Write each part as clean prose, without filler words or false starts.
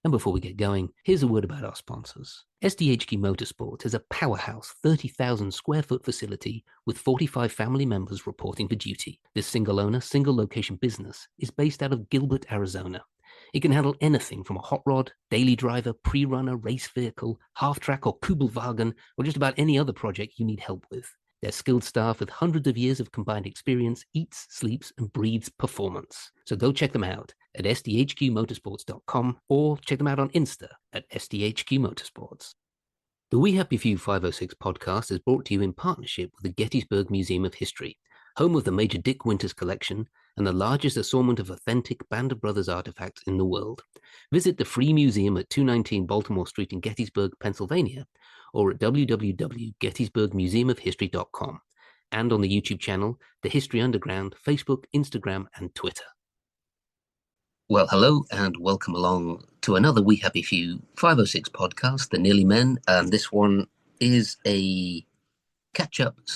And before we get going, here's a word about our sponsors. SDHQ Motorsports is a powerhouse 30,000 square foot facility with 45 family members reporting for duty. This single owner, single location business is based out of Gilbert, Arizona. It can handle anything from a hot rod, daily driver, pre-runner, race vehicle, half-track or Kugelwagen, or just about any other project you need help with. Their skilled staff with hundreds of years of combined experience eats, sleeps, and breathes performance. So go check them out at sdhqmotorsports.com or check them out on Insta at sdhqmotorsports. The We Happy Few 506 podcast is brought to you in partnership with the Gettysburg Museum of History, home of the Major Dick Winters collection and the largest assortment of authentic Band of Brothers artifacts in the world. Visit the free museum at 219 Baltimore Street in Gettysburg, Pennsylvania, or at www.gettysburgmuseumofhistory.com, and on the YouTube channel, The History Underground, Facebook, Instagram, and Twitter. Well, hello and welcome along to another We Happy Few 506 podcast, The Nearly Men. And this one is a catch-up /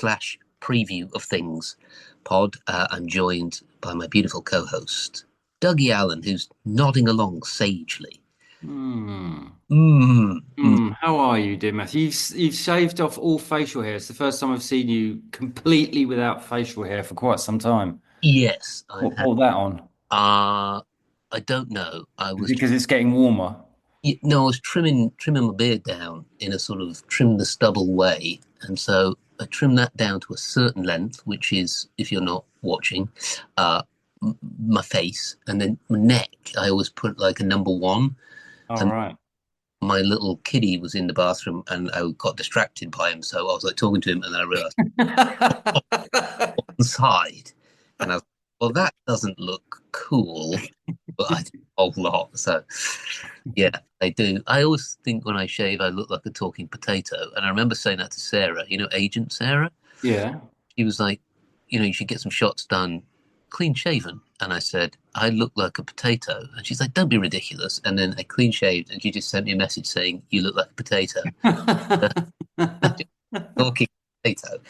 preview of things pod. I'm joined by my beautiful co-host, Dougie Allen, who's nodding along sagely. How are you, dear Matthew? You've shaved off all facial hair. It's the first time I've seen you completely without facial hair for quite some time. Yes, I've What had. brought that on? I don't know. Is it because it's getting warmer? No, I was trimming my beard down in a sort of trim the stubble way, and so I trimmed that down to a certain length, which is, if you're not watching, uh, my face, and then my neck. I always put like a number one, All and right. my little kiddie was in the bathroom, and I got distracted by him, so I was like talking to him, and then I realised one side, and I was, well, that doesn't look cool, but I do a whole lot. So yeah, I do. I always think when I shave, I look like a talking potato. And I remember saying that to Sarah, Agent Sarah. Yeah. She was like, you should get some shots done clean shaven. And I said, I look like a potato. And she's like, don't be ridiculous. And then I clean shaved, and she just sent me a message saying, you look like a potato. Talking potato,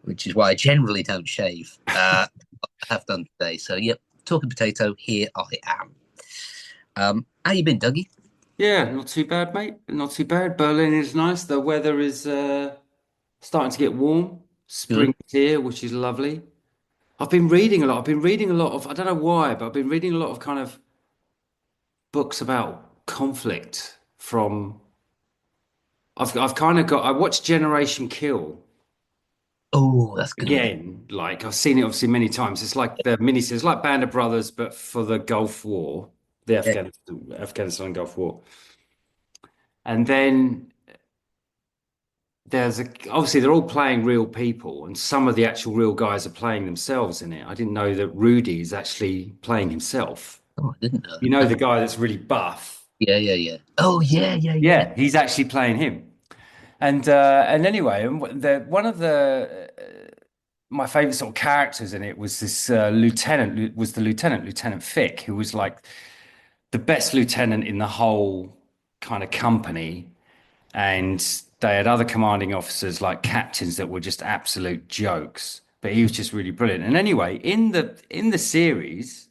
which is why I generally don't shave. I have done today. So, yep, talking potato, here I am. How you been, Dougie? Yeah, not too bad, mate. Not too bad. Berlin is nice. The weather is starting to get warm. Good. Spring's here, which is lovely. I've been reading a lot. I've been reading a lot of, I don't know why, but I've been reading a lot of kind of books about conflict from I've kind of got I watched Generation Kill Oh, that's good. again. Like I've seen it obviously many times. It's like the miniseries, like Band of Brothers, but for the Gulf War, the Yeah. Afghanistan Gulf War. And then obviously they're all playing real people, and some of the actual real guys are playing themselves in it. I didn't know that Rudy is actually playing himself. Oh, I didn't know You know, that. the guy that's really buff. Yeah, yeah, yeah. Oh, yeah, yeah, yeah. Yeah, he's actually playing him. And anyway, one of the my favorite sort of characters in it was this Lieutenant Fick, who was like the best lieutenant in the whole kind of company, and they had other commanding officers like captains that were just absolute jokes, but he was just really brilliant. And anyway, in the series,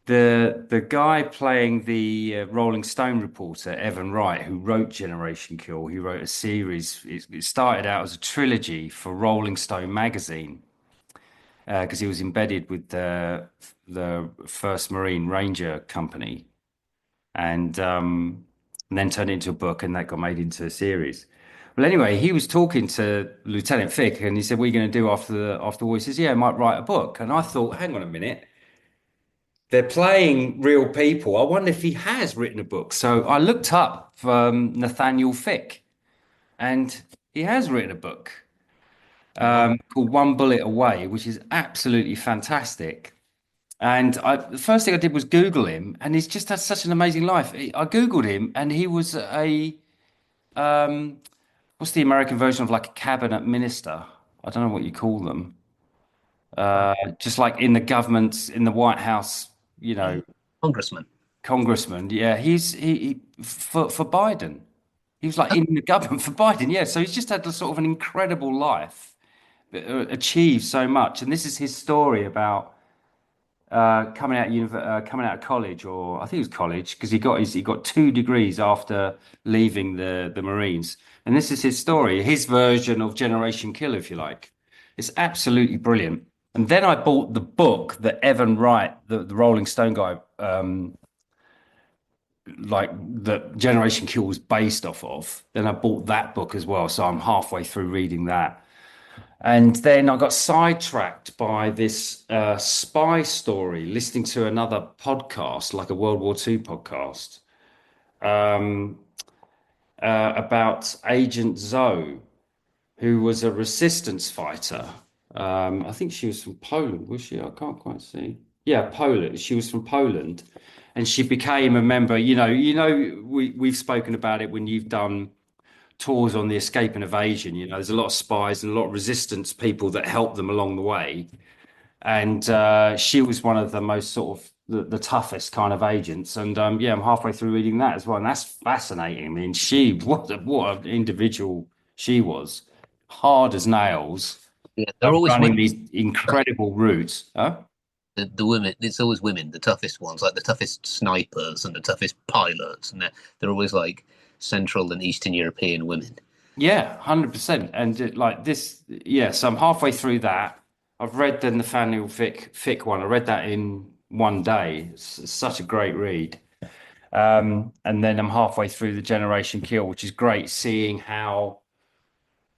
the guy playing the Rolling Stone reporter, Evan Wright, who wrote Generation Kill, he wrote a series. It started out as a trilogy for Rolling Stone magazine because he was embedded with the First Marine Ranger Company, and then turned into a book, and that got made into a series. Well, anyway, he was talking to Lieutenant Fick, and he said, "What are you going to do after the war?" He says, "Yeah, I might write a book." And I thought, hang on a minute. They're playing real people. I wonder if he has written a book. So I looked up Nathaniel Fick, and he has written a book Wow. called One Bullet Away, which is absolutely fantastic. And the first thing I did was Google him, and he's just had such an amazing life. I Googled him, and he was what's the American version of like a cabinet minister? I don't know what you call them. Just like in the government, in the White House, you know, Congressman. congressman. Yeah, he for Biden. He was like in the government for Biden. Yeah, so he's just had a sort of an incredible life, achieved so much, and this is his story about coming out of college, or I think it was college, because he got 2 degrees after leaving the Marines. And this is his story, his version of Generation Kill, if you like. It's absolutely brilliant. And then I bought the book that Evan Wright, the Rolling Stone guy, like that Generation Kill was based off of. Then I bought that book as well, so I'm halfway through reading that. And then I got sidetracked by this spy story, listening to another podcast, like a World War II podcast, um, about Agent Zoe, who was a resistance fighter. I think she was from Poland, was she? I can't quite see. Yeah, Poland. She was from Poland, and she became a member. We've spoken about it when you've done tours on the escape and evasion. There's a lot of spies and a lot of resistance people that help them along the way. And she was one of the most sort of the toughest kind of agents. And yeah, I'm halfway through reading that as well, and that's fascinating. I mean, what an individual she was, hard as nails, Yeah, they're always running women. these incredible routes. Huh? The women, it's always women, the toughest ones, like the toughest snipers and the toughest pilots, and they're always like Central and Eastern European women. Yeah, 100%. And like this, yeah. So I'm halfway through that. I've read the Nathaniel Fick one. I read that in one day. It's such a great read. And then I'm halfway through the Generation Kill, which is great seeing how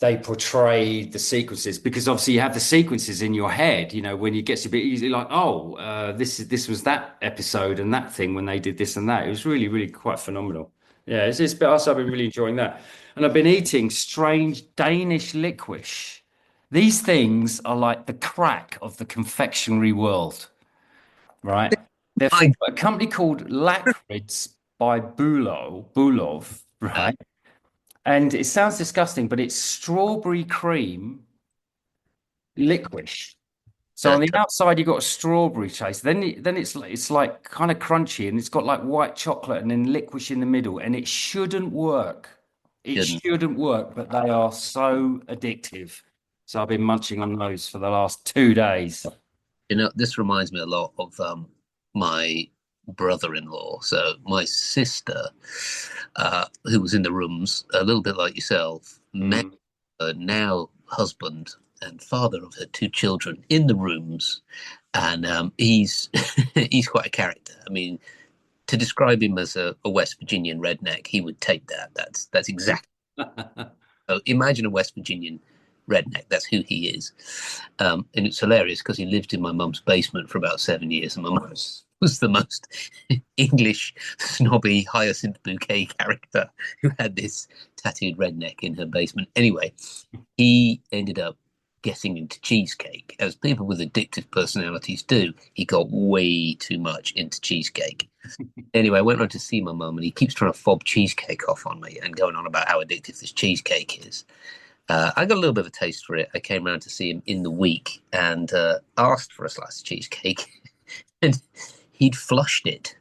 they portray the sequences, because obviously you have the sequences in your head, when it gets a bit easy, like, oh, this was that episode and that thing when they did this and that. It was really, really quite phenomenal. Yeah, it's been, also, I've been really enjoying that. And I've been eating strange Danish licorice. These things are like the crack of the confectionery world, right? They're from I a company called Lakrids by Bulov, uh, right? And it sounds disgusting, but it's strawberry cream licorice. So on that the outside, you've got a strawberry taste. Then it's like kind of crunchy, and it's got like white chocolate and then licorice in the middle. And it shouldn't work. It shouldn't. shouldn't work, but they are so addictive. So I've been munching on those for the last 2 days. This reminds me a lot of my brother-in-law. So my sister, who was in the rooms, a little bit like yourself, met Mm. her now husband and father of her two children in the rooms, and he's he's quite a character. I mean, to describe him as a West Virginian redneck, he would take that. That's exactly. So imagine a West Virginian redneck. That's who he is. And it's hilarious because he lived in my mum's basement for about 7 years, and my mum was the most English, snobby hyacinth bouquet character who had this tattooed redneck in her basement. Anyway, he ended up getting into cheesecake, as people with addictive personalities do. He got way too much into cheesecake. Anyway, I went round to see my mum, and he keeps trying to fob cheesecake off on me and going on about how addictive this cheesecake is. I got a little bit of a taste for it. I came round to see him in the week and asked for a slice of cheesecake, and he'd flushed it.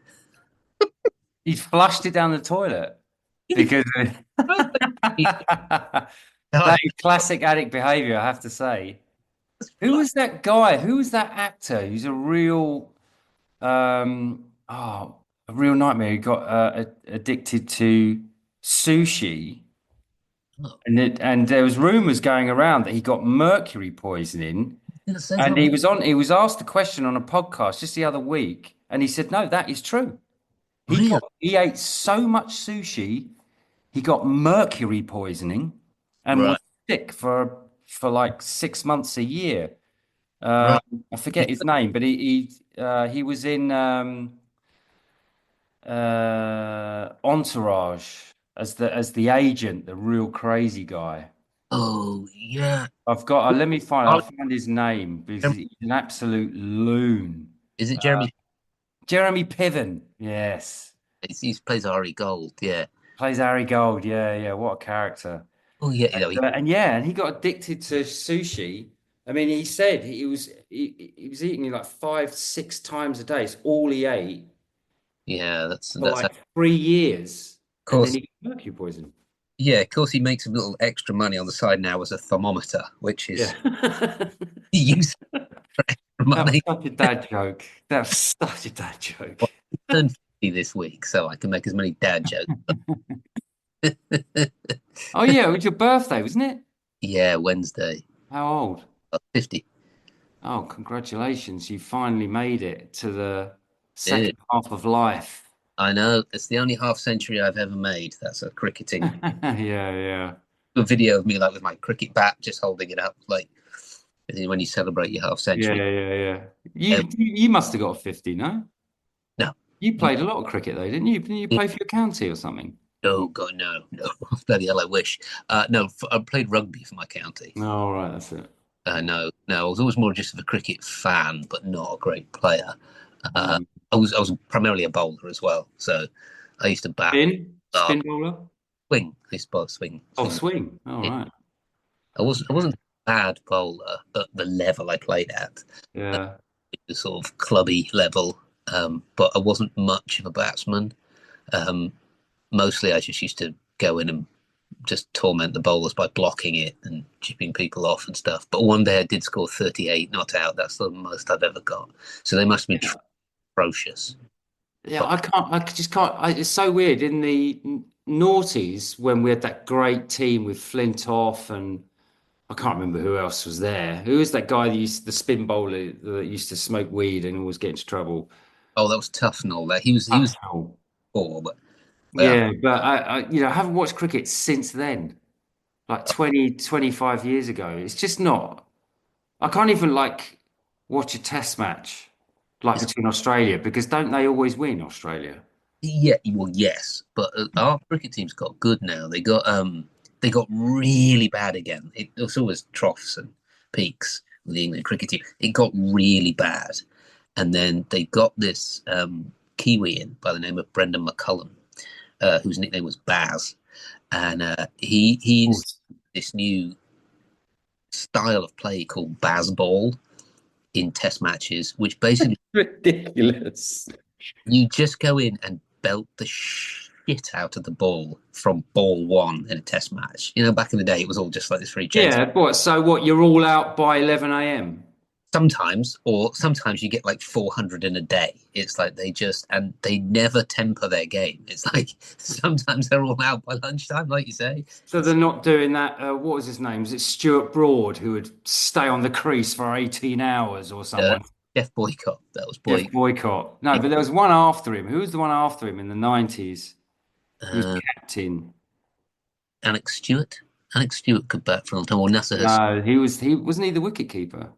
He flushed it down the toilet because that is classic addict behavior, I have to say. Who was that guy? Who was that actor? Who's a real nightmare. He got addicted to sushi, and there was rumors going around that he got mercury poisoning. And he was asked a question on a podcast just the other week, and he said, "No, that is true. Really? He ate so much sushi, he got mercury poisoning, and was Right, sick for like 6 months a year." right. I forget his name, but he was in Entourage as the agent, the real crazy guy. Oh, yeah. I'll find his name because he's an absolute loon. Is it Jeremy? Jeremy Piven, yes. He plays Ari Gold. Yeah. Plays Harry Gold. Yeah, yeah. What a character. Oh, yeah. And he got addicted to sushi. I mean, he said he was eating it like 5, 6 times a day. It's all he ate Yeah. for That's of like 3 years, and then course. he got mercury poison. Yeah, of course. He makes a little extra money on the side now as a thermometer, which is Yeah. useful. That was money. such a dad joke. That was such a dad joke. Well, I turned 50 this week, so I can make as many dad jokes. Oh yeah, it was your birthday, wasn't it? Yeah, Wednesday. How old? 50. Oh, congratulations. You finally made it to the Dude, second half of life. I know. It's the only half century I've ever made. That's a cricketing Yeah, yeah. a video of me like with my cricket bat, just holding it up, like when you celebrate your half Yeah, century. yeah, yeah. Um, You must have got a 50, no? no, You played a lot of cricket though, didn't you? Didn't you play for your county or something? no, God, no, no. Bloody hell, I wish. No, I played rugby for my county. Oh, right, that's it. No, no, I was always more just of a cricket fan, but not a great player. Uh, Mm. I was primarily a bowler as well, so I used to bat, Spin bowler? swing. I used to bowl Oh, swing. swing. All right. I wasn't a bad bowler at the level I played at, Yeah. the sort of clubby level, but I wasn't much of a batsman. Um, Mostly, I just used to go in and just torment the bowlers by blocking it and chipping people off and stuff. But one day I did score 38 not out. That's the most I've ever got. So they must have been Yeah. atrocious. Yeah, But I just can't. It's so weird. In the noughties, when we had that great team with Flintoff and I can't remember who else was there. Who was that guy the spin bowler that used to smoke weed and always get into trouble? oh, that was tough and all that. He was Tufnell. poor, but well, Yeah, but I haven't watched cricket since then, like 20, 25 years ago. It's just not. I can't even like watch a test match like it's, between Australia because don't they always win Australia? yeah, well, yes, but our cricket team's got good now. They got really bad again. It's always troughs and peaks with the England cricket team. It got really bad, and then they got this Kiwi in by the name of Brendan McCullum, whose nickname was Baz, and he Oh, instilled this new style of play called Baz Ball in Test matches, which basically ridiculous. you just go in and belt the shit out of the ball from ball one in a Test match. Back in the day, it was all just like this very gentle. Yeah, what? So what? You're all out by 11 a.m. Sometimes, or sometimes you get like 400 in a day. It's like and they never temper their game. It's like sometimes they're all out by lunchtime, like you say. So they're not doing that. What was his name? Is it Stuart Broad who would stay on the crease for 18 hours or Uh, someone? Jeff Boycott, that was Jeff Boy. Boycott. No, but there was one after him. Who was the one after him in the 90s? Who was Uh, captain? Alex Stewart. Alex Stewart could bat for a long time, or Nasser Hussain. No, he wasn't he the wicket keeper?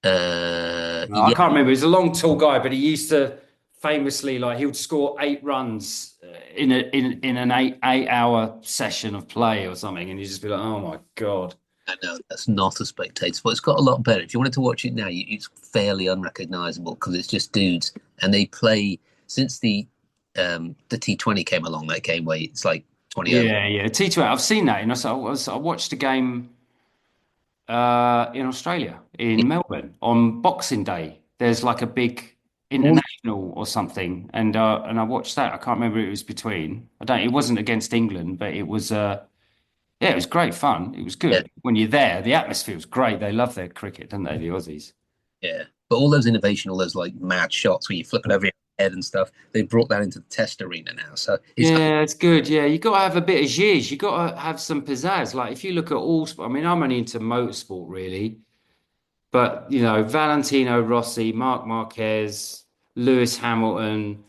No, I Yeah, can't remember. He's a long, tall guy, but he used to famously like he would score 8 runs in an eight hour session of play or something, and you just be like, oh my God. I know that's not a spectator sport. It's got a lot better. If you wanted to watch it now, it's fairly unrecognizable because it's just dudes, and they play since the T20 came along. That game where it's like 20 over. Yeah, yeah. T20. I've seen that. I watched a game in Australia, in Melbourne, on Boxing Day. There's like a big All international or something, and I watched that. I can't remember who it was between. I don't. It wasn't against England, but it was. Yeah, it was great fun. It was yeah, good when you're there. The atmosphere was great. They love their cricket, don't they, the Aussies? yeah. But all those innovation, all those like mad shots where you flip it over your head and stuff, they brought that into the Test arena now. So it's Yeah, it's good. Yeah, you got to have a bit of zhuzh. You got to have some pizzazz. Like if you look at all sport, I mean, I'm only into motorsport really, but Valentino Rossi, Marc Marquez, Lewis Hamilton,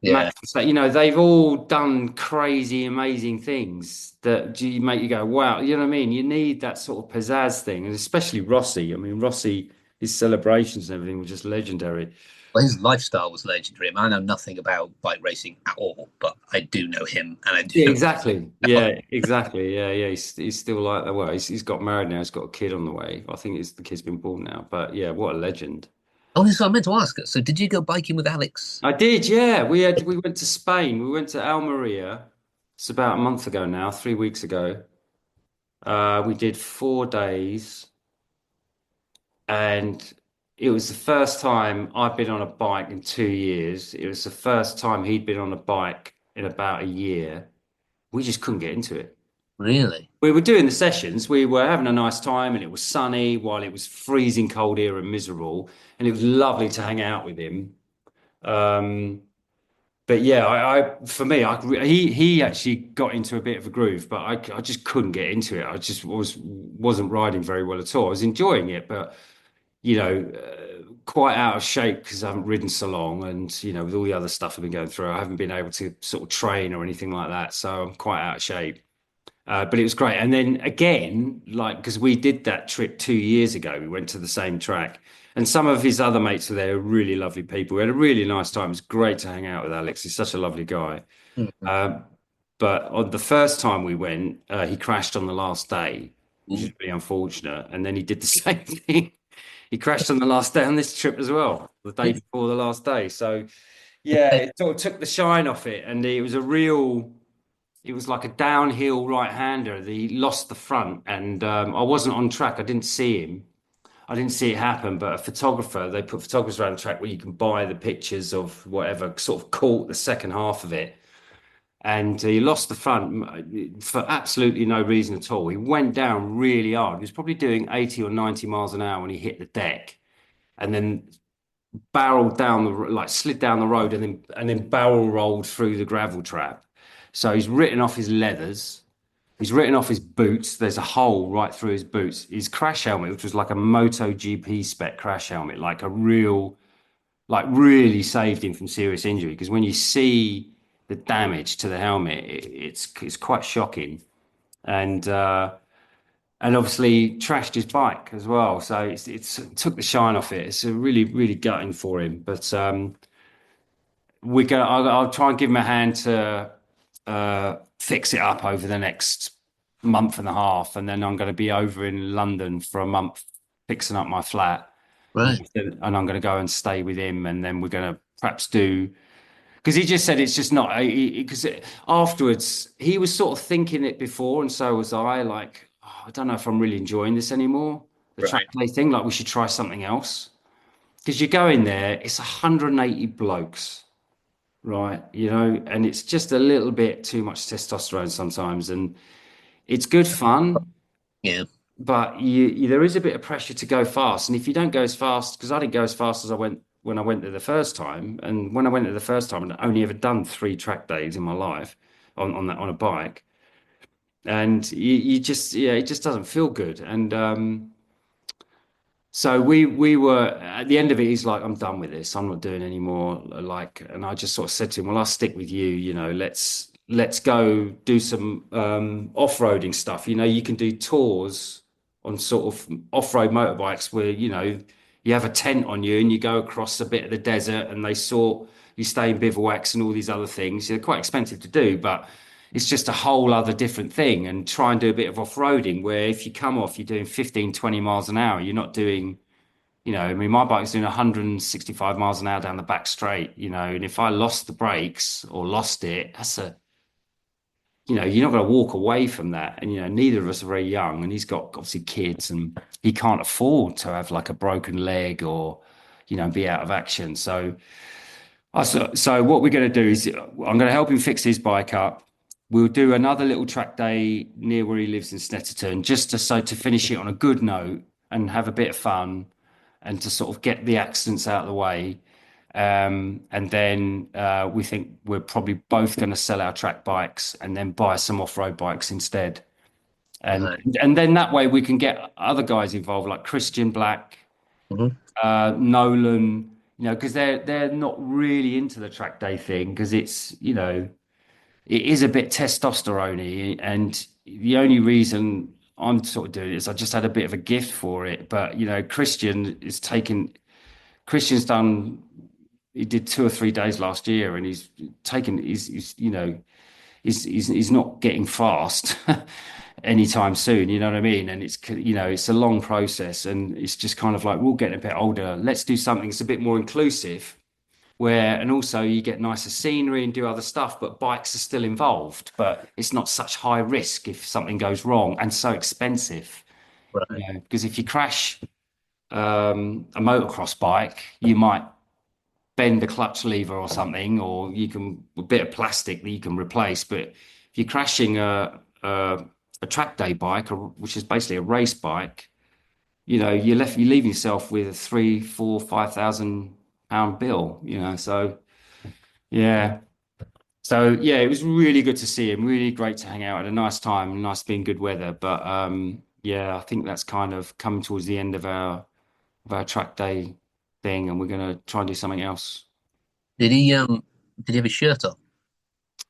yeah. Max, they've all done crazy, amazing things that you make you go, wow. You know what I mean? You need that sort of pizzazz thing, and especially Rossi. I mean, Rossi, his celebrations and everything were just legendary. Well, his lifestyle was legendary. I know nothing about bike racing at all, but I do know him, and I do Yeah, know. exactly. Yeah, exactly. Yeah, yeah. He's still like that. Well, he's got married now. He's got a kid on the way. I think the kid's been born now. But yeah, what a legend. Oh, so I meant to ask. So, did you go biking with Alex? I did. Yeah, we went to Spain. We went to Almeria. It's about a month ago now, 3 weeks ago. We did 4 days, and it was the first time I'd been on a bike in 2 years. It was the first time he'd been on a bike in about a year. We just couldn't get into it. Really? We were doing the sessions. We were having a nice time, and it was sunny while it was freezing cold here and miserable. And it was lovely to hang out with him. Um, but yeah, for me, he actually got into a bit of a groove, but I just couldn't get into it. I just wasn't riding very well at all. I was enjoying it, but quite out of shape because I haven't ridden so long, and with all the other stuff I've been going through, I haven't been able to sort of train or anything like that. So I'm quite out of shape. But it was great. And then again, like, because we did that trip 2 years ago, we went to the same track, and some of his other mates were there, really lovely people. We had a really nice time. It was great to hang out with Alex. He's such a lovely guy. Mhm. Um, but on the first time we went, he crashed on the last day, which is Ooh. really unfortunate. And then he did the same thing. He crashed on the last day on this trip as well, the day before the last day. So yeah, it sort of took the shine off it, and it was like a downhill right-hander. He lost the front, and I wasn't on track. I didn't see him. I didn't see it happen. But they put photographers around the track where you can buy the pictures of whatever, sort of caught the second half of it. And he lost the front for absolutely no reason at all. He went down really hard. He was probably doing 80 or 90 miles an hour when he hit the deck, and then barreled down like slid down the road, and then barrel rolled through the gravel trap. So he's written off his leathers. He's written off his boots. There's a hole right through his boots. His crash helmet, which was like a MotoGP spec crash helmet, like a real, like really saved him from serious injury. Because when you see the damage to the helmet, it's quite shocking. And obviously trashed his bike as well. So it took the shine off it. It's a really, really gutting for him. But I'll try and give him a hand to fix it up over the next month and a half, and then I'm going to be over in London for a month fixing up my flat, Right. and I'm going to go and stay with him, and then we're going to perhaps do because he just said it's just not because afterwards he was sort of thinking it before, and so was I. Like, "Oh, I don't know if I'm really enjoying this anymore. The track Right. play thing, like we should try something else." Because you go in there, it's 180 blokes, right? And it's just a little bit too much testosterone sometimes, and it's good fun, Yeah. but there is a bit of pressure to go fast. And if you don't go as fast, because I didn't go as fast as I went when I went there the first time, and when I went there the first time, I'd only ever done 3 track days in my life on a bike, and you just yeah, it just doesn't feel good. And so we were at the end of it. He's like, I'm done with this. I'm not doing any more. Like, and I just sort of said to him, well, I'll stick with you. Let's go do some off-roading stuff. You can do tours on sort of off-road motorbikes where you have a tent on you and you go across a bit of the desert, and you stay in bivouacs and all these other things. They're quite expensive to do, but it's just a whole other different thing. And try and do a bit of off-roading where if you come off, you're doing 15, 20 miles an hour. You're not doing, I mean, my bike's doing 165 miles an hour down the back straight, and if I lost the brakes or lost it, you're not going to walk away from that. And, neither of us are very young, and he's got obviously kids, and he can't afford to have like a broken leg or, be out of action. So what we're going to do is I'm going to help him fix his bike up. We'll do another little track day near where he lives in Snetterton, just to finish it on a good note and have a bit of fun, and to sort of get the accidents out of the way. And then we think we're probably both going to sell our track bikes and then buy some off-road bikes instead. And Right. and then that way we can get other guys involved like Christian Black, Mhm. Nolan, because they're not really into the track day thing because it is a bit testosterone-y, and the only reason I'm sort of doing it is I just had a bit of a gift for it. But Christian's done. He did 2 or 3 days last year, and he's taken. He's not getting fast anytime soon. You know what I mean? And it's a long process, and it's just kind of like we're all getting a bit older. Let's do something that's a bit more inclusive, and also you get nicer scenery and do other stuff, but bikes are still involved. But it's not such high risk if something goes wrong, and so expensive. Right. Because if you crash a motocross bike, you might bend the clutch lever or something, or you can a bit of plastic that you can replace. But if you're crashing a track day bike, which is basically a race bike, you're leaving yourself with a 3, 4, 5,000 pound bill, so yeah. So yeah, it was really good to see him, really great to hang out, had a nice time, nice to be in good weather. But yeah, I think that's kind of coming towards the end of our track day thing, and we're gonna try and do something else. Did he have his shirt on?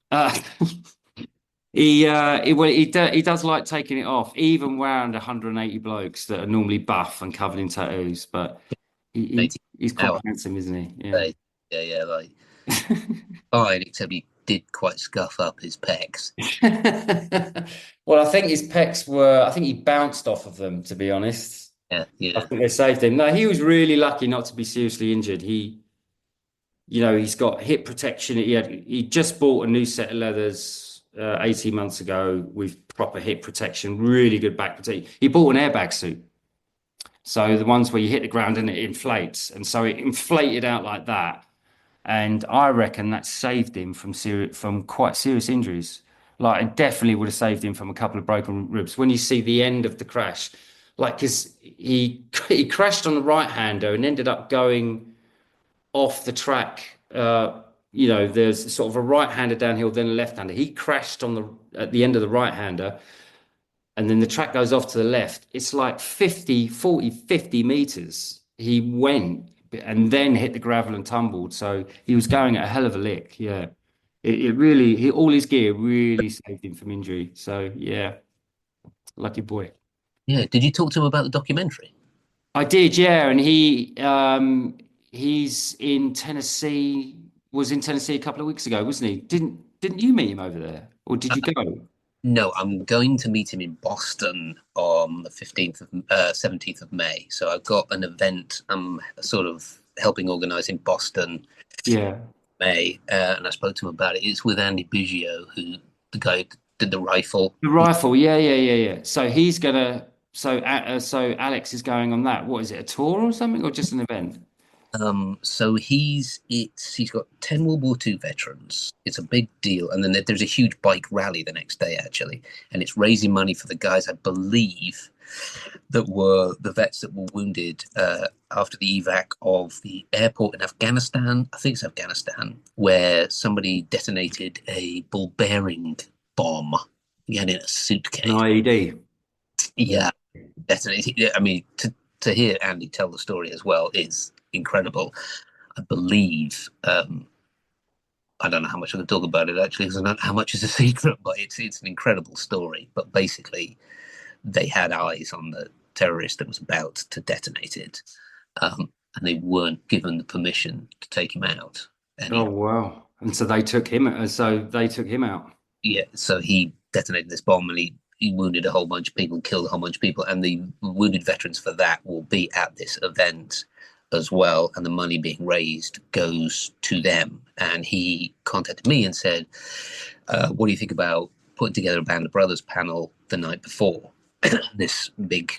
Uh, he does like taking it off, even around 180 blokes that are normally buff and covered in tattoos. But he's quite Hour. handsome, isn't he? Yeah. Yeah, like fine, except he did quite scuff up his pecs. Well, I think his pecs I think he bounced off of them, to be honest. Yeah, I yeah. think they saved him. No, he was really lucky not to be seriously injured. He's got hip protection. He just bought a new set of leathers 18 months ago with proper hip protection, really good back protection. He bought an airbag suit. So the ones where you hit the ground and it inflates. And so it inflated out like that. And I reckon that saved him from quite serious injuries. Like, it definitely would have saved him from a couple of broken ribs. When you see the end of the crash, like, because he crashed on the right hander and ended up going off the track. There's sort of a right hander downhill, then a left hander. He crashed at the end of the right hander, and then the track goes off to the left. It's like 50 meters. He went and then hit the gravel and tumbled. So he was going at a hell of a lick. Yeah. It really, all his gear really saved him from injury. So yeah, lucky boy. Yeah. Did you talk to him about the documentary? I did, yeah. And he's in Tennessee, was in Tennessee a couple of weeks ago, wasn't he? Didn't you meet him over there? Or did you go? No, I'm going to meet him in Boston on the 17th of May. So I've got an event I'm sort of helping organize in Boston, Yeah. May, and I spoke to him about it. It's with Andy Biggio, the guy who did the rifle. The rifle, yeah. So he's gonna, so Alex is going on that. What is it, a tour or something, or just an event? So he's got 10 World War II veterans. It's a big deal. And then there's a huge bike rally the next day, actually. And it's raising money for the guys, I believe, that were the vets that were wounded after the evac of the airport in Afghanistan. I think it's Afghanistan, where somebody detonated a ball bearing bomb. He had it in a suitcase. An IED. Yeah, detonated. I mean, to hear Andy tell the story as well is incredible. I believe I don't know how much I can talk about it actually, because I don't know how much is a secret, but it's an incredible story. But basically, they had eyes on the terrorist that was about to detonate it, and they weren't given the permission to take him out. And Oh wow! And so they took him. Out. yeah, so he detonated this bomb, and he wounded a whole bunch of people, killed a whole bunch of people, and the wounded veterans for that will be at this event as well, and the money being raised goes to them. And he contacted me and said, what do you think about putting together a Band of Brothers panel the night before this big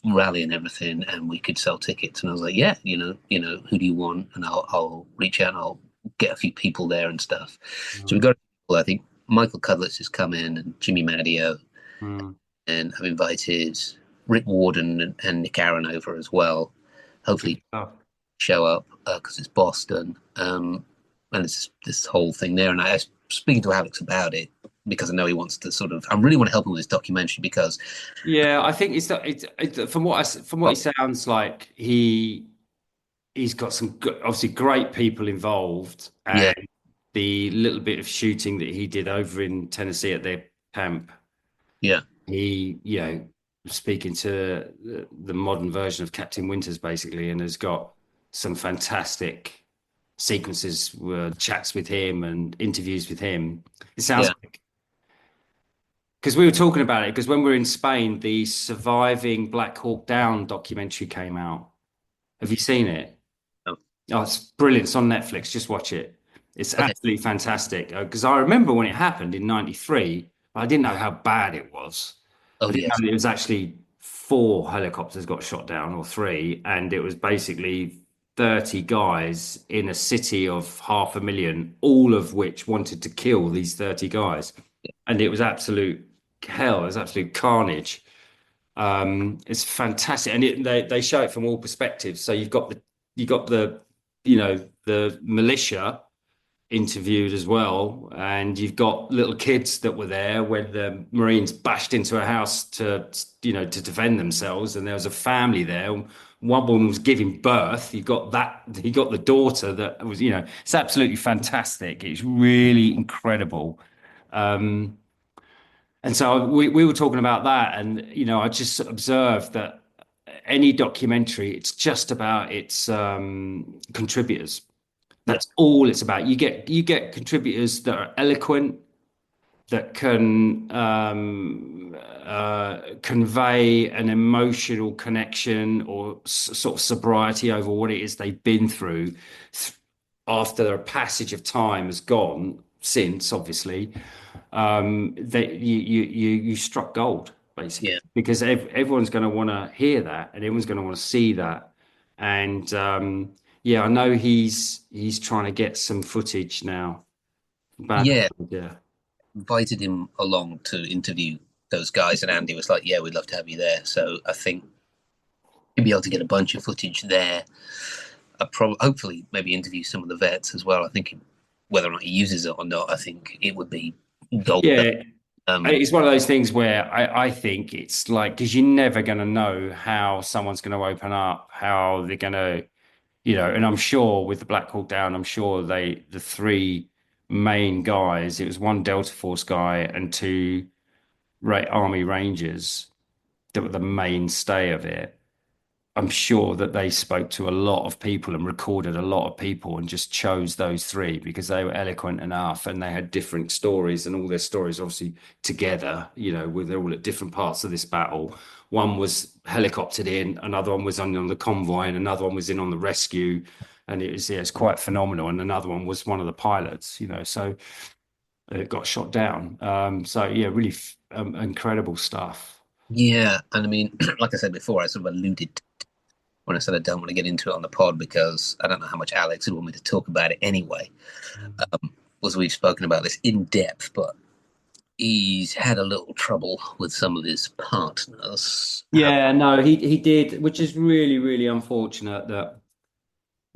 rally and everything, and we could sell tickets? And I was like, yeah, who do you want? And I'll reach out and I'll get a few people there and stuff. So we got, I think Michael Cudlitz has come in, and Jimmy Madio, and I've invited Rick Warden and Nick Aaron over as well. Hopefully show up because it's Boston, and it's this whole thing there. And I was speaking to Alex about it because I know he wants to I really want to help him with this documentary because I think it's from what he sounds like, he's got some obviously great people involved, and the little bit of shooting that he did over in Tennessee at their camp, he speaking to the modern version of Captain Winters basically, and has got some fantastic sequences, chats with him and interviews with him. It sounds like, because we were talking about it, because when we were in Spain, the Surviving Black Hawk Down documentary came out. Have you seen it? No. Oh, it's brilliant. It's on Netflix. Just watch it. It's absolutely fantastic. Because I remember when it happened in '93, I didn't know how bad it was. Oh, yes. It was actually 4 helicopters got shot down, or 3, and it was basically 30 guys in a city of 500,000, all of which wanted to kill these 30 guys. And it was absolute hell. There's absolute carnage. It's fantastic, and they show it from all perspectives. So you've got the the militia interviewed as well, and you've got little kids that were there when the Marines bashed into a house to defend themselves, and there was a family there. One woman was giving birth. You got the daughter that was, it's absolutely fantastic. It's really incredible. Um, and so we were talking about that, and I just observed that any documentary, it's just about its contributors. Yeah. That's all it's about. You get contributors that are eloquent, that can convey an emotional connection or sort of sobriety over what it is they've been through after a passage of time has gone since, obviously. That you struck gold basically Yeah. because everyone's going to want to hear that and everyone's going to want to see that. And yeah, I know he's trying to get some footage now. Bad, Yeah. yeah. Invited him along to interview those guys, and Andy was like, "Yeah, we'd love to have you there." So I think he'll be able to get a bunch of footage there. Hopefully, maybe interview some of the vets as well. I think whether or not he uses it or not, I think it would be gold. Yeah, Um, it's one of those things where I think it's like because you're never going to know how someone's going to open up, how they're going to, and I'm sure with the Black Hawk Down, I'm sure the three main guys, it was one Delta Force guy and two Army Rangers that were the mainstay of it. I'm sure that they spoke to a lot of people and recorded a lot of people and just chose those three because they were eloquent enough and they had different stories and all their stories obviously together, with they're all at different parts of this battle. One was helicoptered in, another one was on the convoy, and another one was in on the rescue. And it's quite phenomenal. And another one was one of the pilots, so it got shot down. So yeah, really incredible stuff. yeah, and I mean, like I said before, I sort of alluded when I said I don't want to get into it on the pod because I don't know how much Alex would want me to talk about it anyway. Was we've spoken about this in depth, but he's had a little trouble with some of his partners. Yeah, no, he did, which is really, really unfortunate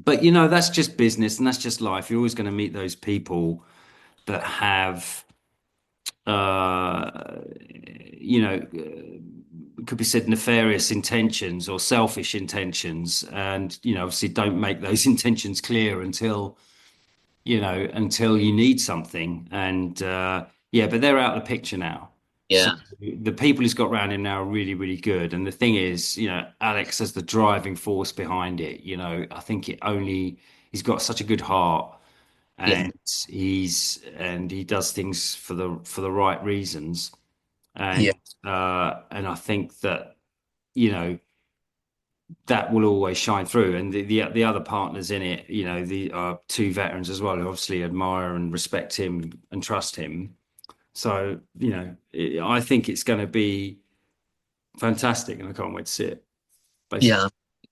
but that's just business and that's just life. You're always going to meet those people that have uh could be said nefarious intentions or selfish intentions, and obviously don't make those intentions clear until you need something. And yeah, but they're out of the picture now. So Yeah, the people he's got around him now are really, really good. And the thing is, Alex as the driving force behind it. I think he's got such a good heart, yeah, and he does things for the right reasons. yeah, And I think that you know that will always shine through. And the other partners in it, the two veterans as well, who obviously admire and respect him and trust him. So, I think it's going to be fantastic, and I can't wait to see it. Basically. yeah.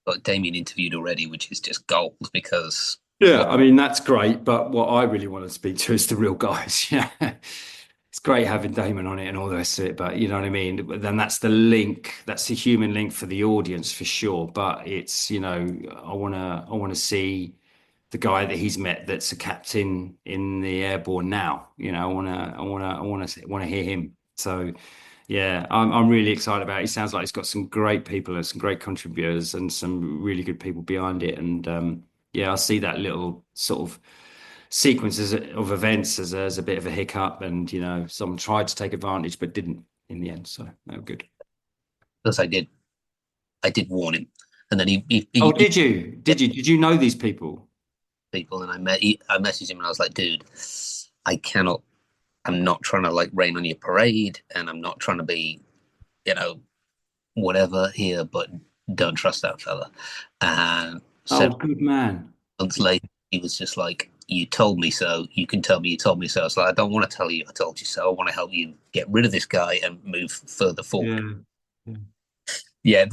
Got Damien interviewed already, which is just gold because Yeah, what? I mean that's great, but what I really want to speak to is the real guys. Yeah, it's great having Damon on it and all the rest of it, but you know what I mean. But then that's the link, that's the human link for the audience for sure. But it's I wanna see the guy that he's met that's a captain in the airborne now. I wanna hear him. So yeah, I'm really excited about it. He sounds like he's got some great people and some great contributors and some really good people behind it. And yeah, I see that little sort of sequences of events as a bit of a hiccup, and someone tried to take advantage but didn't in the end. So they were good. Because I did warn him, and then Oh, he did you? Did you know these people? people, and I messaged him, and I was like, dude, I cannot. I'm not trying to like rain on your parade, and I'm not trying to be, you know, whatever here, but don't trust that fella. And Oh, several good man. months later, he was just like, "You told me so. You can tell me you told me so." It's like I don't want to tell you I told you so. I want to help you get rid of this guy and move further forward. Yeah. Yeah. Yeah,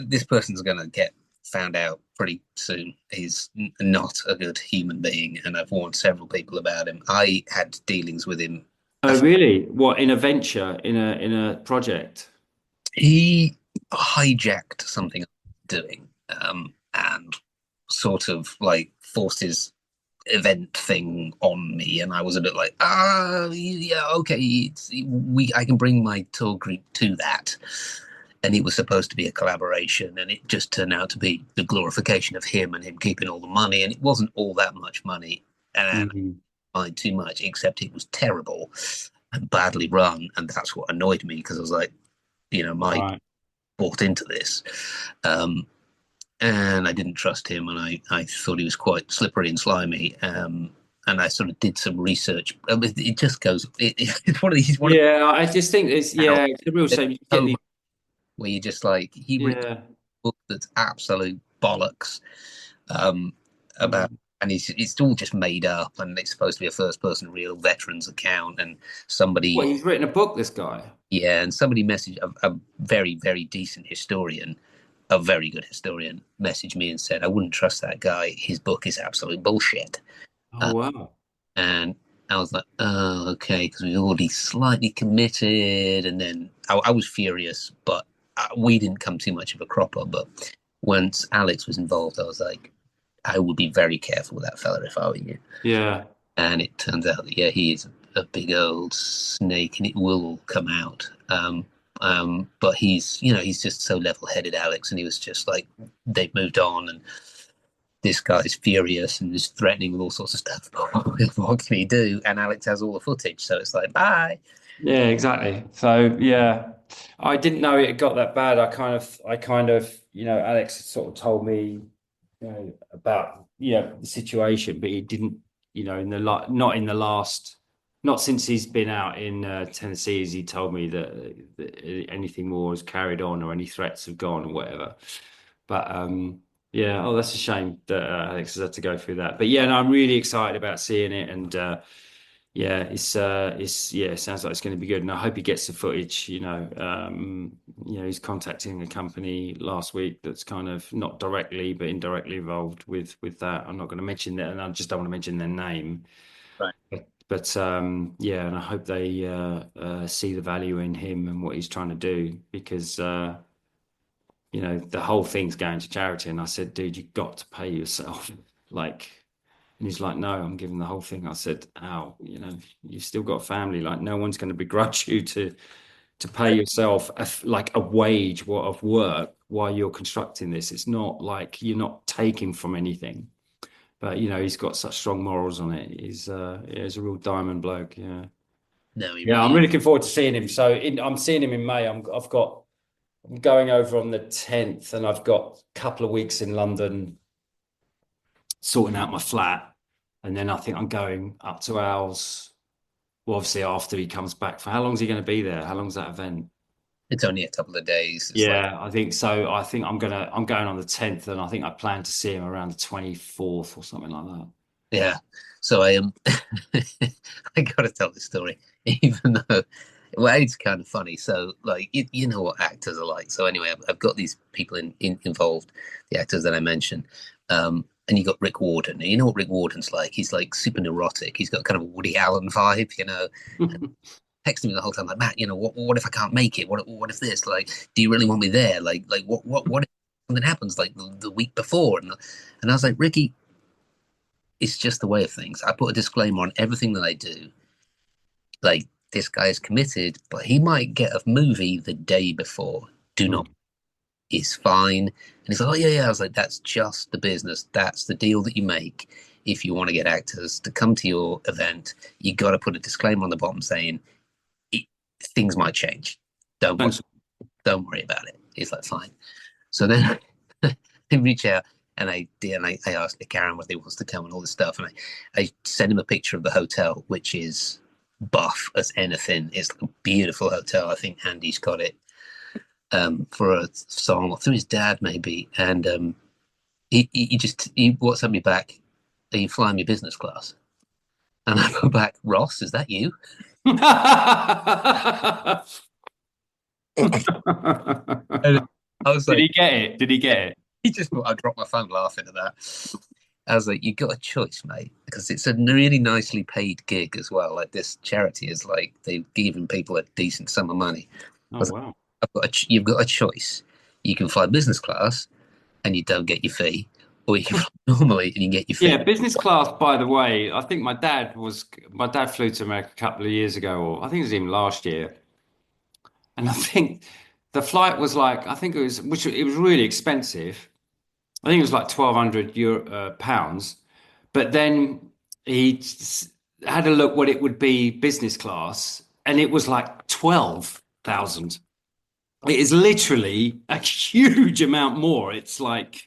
this person's gonna get found out pretty soon. He's not a good human being, and I've warned several people about him. I had dealings with him Oh, really? What, in a venture, in a project? He hijacked something I was doing, and sort of like forced his event thing on me, and I was a bit like, yeah, okay, I can bring my tour group to that. And it was supposed to be a collaboration, and it just turned out to be the glorification of him and him keeping all the money, and it wasn't all that much money, and Mhm. I mind too much, except it was terrible and badly run, and that's what annoyed me because I was like, my Right. bought into this. Um, and I didn't trust him, and I thought he was quite slippery and slimy. And I sort of did some research. It just goes. It's one of these. One of Yeah, I just think now it's a real shame. You get so these, much where you just like he written yeah. a book that's absolute bollocks um, about, Mm. and it's all just made up, and it's supposed to be a first person real veterans account, and What, somebody he's written a book, this guy? yeah, and somebody messaged a very very decent historian, a very good historian, messaged me and said, I wouldn't trust that guy. His book is absolute bullshit. Oh, Uh, wow. and I was like, oh, okay, because we've already slightly committed. And then I was furious, but we didn't come too much of a cropper. But once Alex was involved, I was like, I would be very careful with that fella if I were you. Yeah. And it turns out that, yeah, he is a big old snake and it will all come out. But he's just so level-headed, Alex, and he was just like, they've moved on, and this guy's furious and is threatening with all sorts of stuff. What can he do? And Alex has all the footage, so it's like, bye. Yeah, exactly. So yeah, I didn't know it got that bad. Alex had sort of told me, about, the situation, but he didn't, in the not in the last, not since he's been out in Tennessee, has he told me that anything more has carried on or any threats have gone or whatever. But yeah, oh, that's a shame that Alex has had to go through that. But yeah, no, I'm really excited about seeing it, and yeah, it sounds like it's going to be good, and I hope he gets the footage. He's contacting a company last week that's kind of not directly but indirectly involved with that. I'm not going to mention that, and I just don't want to mention their name. Right. But yeah, and I hope they see the value in him and what he's trying to do, because the whole thing's going to charity. And I said, dude, you've got to pay yourself, like. And he's like, no, I'm giving the whole thing. I said, ow, you've still got a family. Like, no one's going to begrudge you to pay yourself like a wage of work while you're constructing this. It's not like you're not taking from anything. But he's got such strong morals on it. He's a real diamond bloke. Yeah, No, he yeah. really I'm is. really looking forward to seeing him. So I'm seeing him in May. I'm going over on the 10th, and I've got a couple of weeks in London sorting out my flat. And then I think I'm going up to Al's. Well, obviously after he comes back. For how long is he going to be there? How long's that event? It's only a couple of days. It's like, Yeah, I think so. I think I'm going on the 10th, and I think I plan to see him around the 24th or something like that. yeah. So I am. I got to tell this story, even though, well, it's kind of funny. So, like, you know what actors are like. So anyway, I've got these people involved, the actors that I mentioned, and you got Rick Warden. And you know what Rick Warden's like? He's like super neurotic. He's got kind of a Woody Allen vibe, texting me the whole time, like, Matt, what if I can't make it? What if this? Like, do you really want me there? Like what if something happens like the week before? And I was like, Ricky, it's just the way of things. I put a disclaimer on everything that I do. Like, this guy is committed, but he might get a movie the day before. Do not. It's fine. And he's like, oh, yeah, yeah. I was like, that's just the business. That's the deal that you make. If you want to get actors to come to your event, you got to put a disclaimer on the bottom saying it, things might change. Thanks. Don't worry about it. He's like, fine. So then I reach out and I asked Karen whether he wants to come and all this stuff. And I sent him a picture of the hotel, which is buff as anything. It's like a beautiful hotel. I think Andy's got it for a song through his dad, maybe. And he WhatsApped me back, are you flying me business class? And I go back, Ross, is that you? And I was Did like, he get it? Did he get it? he just thought I'd drop my phone laughing at that. I was like, you got a choice, mate, because it's a really nicely paid gig as well. Like this charity is like they've given people a decent sum of money. I Oh was like, wow. you've got a choice. You can fly business class and you don't get your fee, or you can fly normally and you get your Yeah, fee. business class, by the way, I think my dad flew to America a couple of years ago, or I think it was even last year. And I think the flight was like, I think it was, which it was really expensive. I think it was like 1,200 pounds. But then had a look what it would be business class, and it was like 12,000. It is literally a huge amount more. It's like,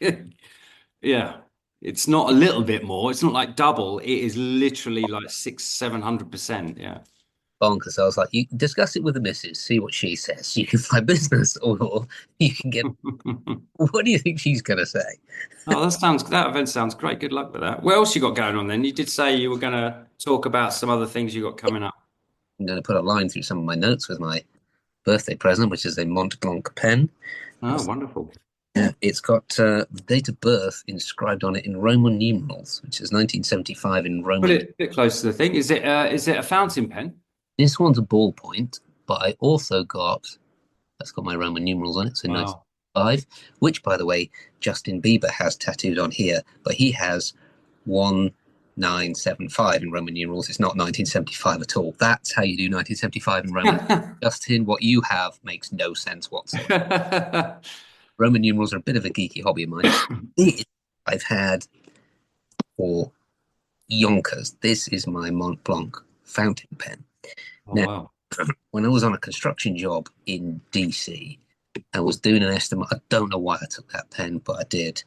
yeah, it's not a little bit more. It's not like double. It is literally like 700%. Yeah. Bonkers. I was like, you discuss it with the missus, see what she says. You can fly business, or you can get. What do you think she's gonna say? Oh, that event sounds great. Good luck with that. What else you got going on then? You did say you were going to talk about some other things you got coming up. I'm going to put a line through some of my notes with my birthday present, which is a Mont Blanc pen. Oh, wonderful. It's got the date of birth inscribed on it in Roman numerals, which is 1975 in Put Roman. it a bit close to the thing. Is it a fountain pen? This one's a ballpoint, but I also got that's got my Roman numerals on it, so Wow. 1975, which, by the way, Justin Bieber has tattooed on here, but he has 1975 in Roman numerals. It's not 1975 at all. That's how you do 1975 in Roman. Justin, what you have makes no sense whatsoever. Roman numerals are a bit of a geeky hobby of mine. This I've had for yonkers. This is my Mont Blanc fountain pen. Oh, Now, wow. when I was on a construction job in DC, I was doing an estimate. I don't know why I took that pen, but I did.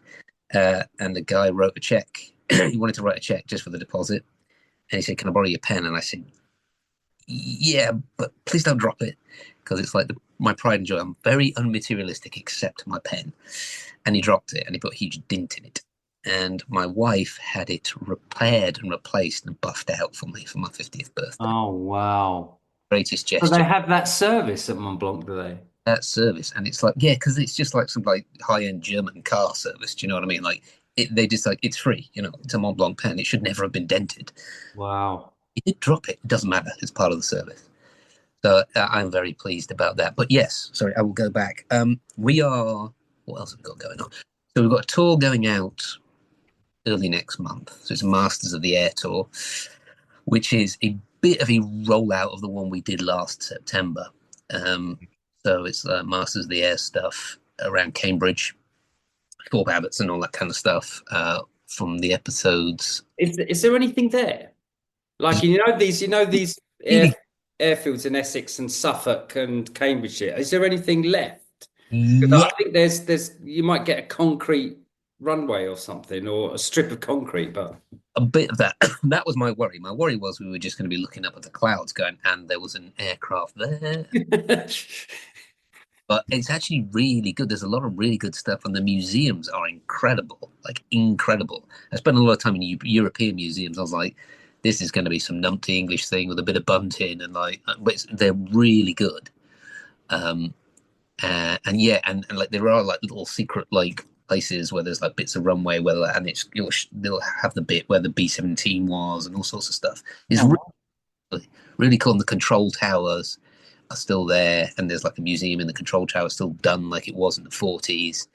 And the guy wrote a check. He wanted to write a check just for the deposit. And he said, "Can I borrow your pen?" And I said, "Yeah, but please don't drop it." Because it's like my pride and joy. I'm very unmaterialistic, except my pen. And he dropped it and he put a huge dint in it. And my wife had it repaired and replaced and buffed out for me for my 50th birthday. Oh, wow. Greatest So gesture. they have that service at Mont Blanc, do they? That service. And it's like, yeah, because it's just like some like high-end German car service. Do you know what I mean? Like they just like it's free, it's a Mont Blanc pen. It should never have been dented. Wow. You did drop it. It doesn't matter. It's part of the service. So I'm very pleased about that. But yes, sorry, I will go back. We are. What else have we got going on? So we've got a tour going out early next month. So it's a Masters of the Air tour, which is a bit of a rollout of the one we did last September. So it's Masters of the Air stuff around Cambridge, Thorpe Abbots, and all that kind of stuff from the episodes. Is there anything there? Like these airfields in Essex and Suffolk and Cambridgeshire. Is there anything left? Because Yeah, I think there's you might get a concrete runway or something, or a strip of concrete, but a bit of that. That was my worry. My worry was we were just going to be looking up at the clouds going, and there was an aircraft there. But it's actually really good. There's a lot of really good stuff, and the museums are incredible, like incredible. I spent a lot of time in European museums. I was like, this is going to be some numpty English thing with a bit of bunting, and but they're really good. And yeah, and like there are like little secret like places where there's like bits of runway and they'll have the bit where the B-17 was and all sorts of stuff. It's really cool. And the control towers are still there, and there's like a museum in the control tower still done like it was in the 40s.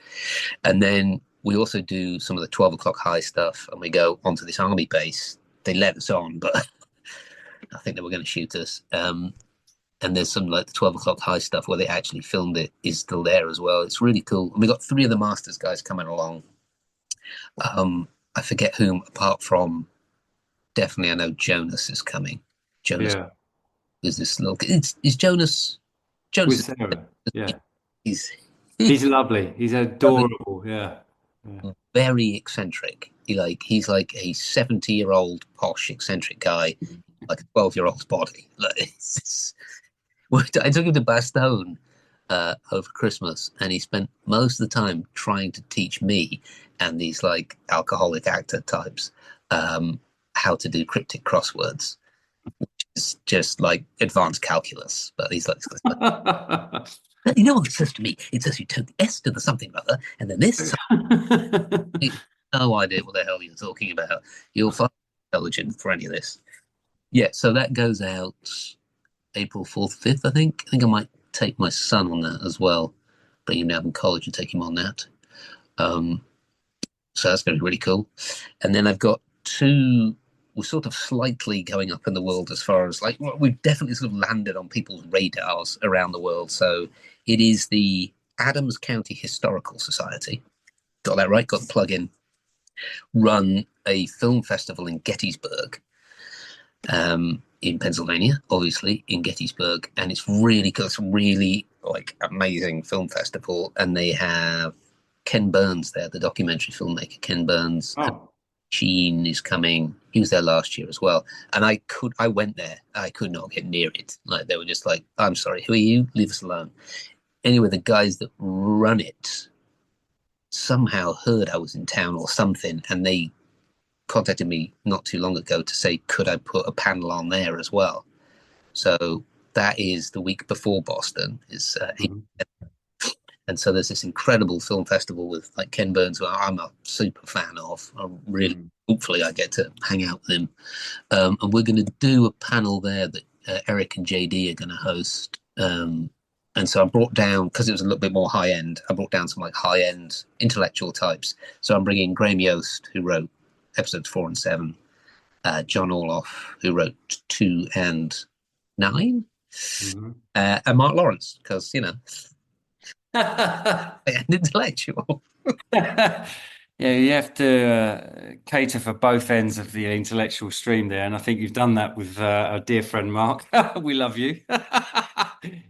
And then we also do some of the 12 o'clock high stuff, and we go onto this army base. They let us on, but I think they were going to shoot us. And there's some like the 12 o'clock high stuff where they actually filmed it is still there as well. It's really cool. And we got 3 of the Masters guys coming along. I forget whom, apart from definitely I know Jonas is coming. Jonas is this little. Is Jonas? With Sarah. Yeah, he's lovely. He's adorable. Yeah. Very eccentric. He's like a 70-year-old posh eccentric guy, like a 12-year-old's body. I took him to Bastogne over Christmas, and he spent most of the time trying to teach me and these like alcoholic actor types how to do cryptic crosswords, which is just like advanced calculus. But he's like, you know what it says to me? It says you turn the S to the something or other, and then this. no idea what the hell you're talking about. You're far too intelligent for any of this. Yeah, so that goes out April 4th, 5th, I think. I think I might take my son on that as well. Bring him down from college and take him on that. Um, so that's going to be really cool. And then I've got two. We're sort of slightly going up in the world as far as we've definitely sort of landed on people's radars around the world. So it is the Adams County Historical Society. Got that right? Got the plug in. Run a film festival in Gettysburg, in Pennsylvania, obviously in Gettysburg, and it's really cool. It's a really amazing film festival, and they have Ken Burns there, the documentary filmmaker Ken Burns. Oh, Sheen is coming. He was there last year as well, and I went there. I could not get near it. Like they were just like, "I'm sorry, who are you? Leave us alone." Anyway, the guys that run it somehow heard I was in town or something, and they contacted me not too long ago to say, could I put a panel on there as well? So that is the week before Boston. And so there's this incredible film festival with Ken Burns, who I'm a super fan of. Hopefully I get to hang out with him. And we're going to do a panel there that Eric and JD are going to host. And so I brought down, because it was a little bit more high end, I brought down some high end intellectual types. So I'm bringing Graham Yost, who wrote episodes 4 and 7, John Orloff, who wrote 2 and 9, and Mark Lawrence, because and intellectual. Yeah, you have to cater for both ends of the intellectual stream there, and I think you've done that with our dear friend Mark. We love you.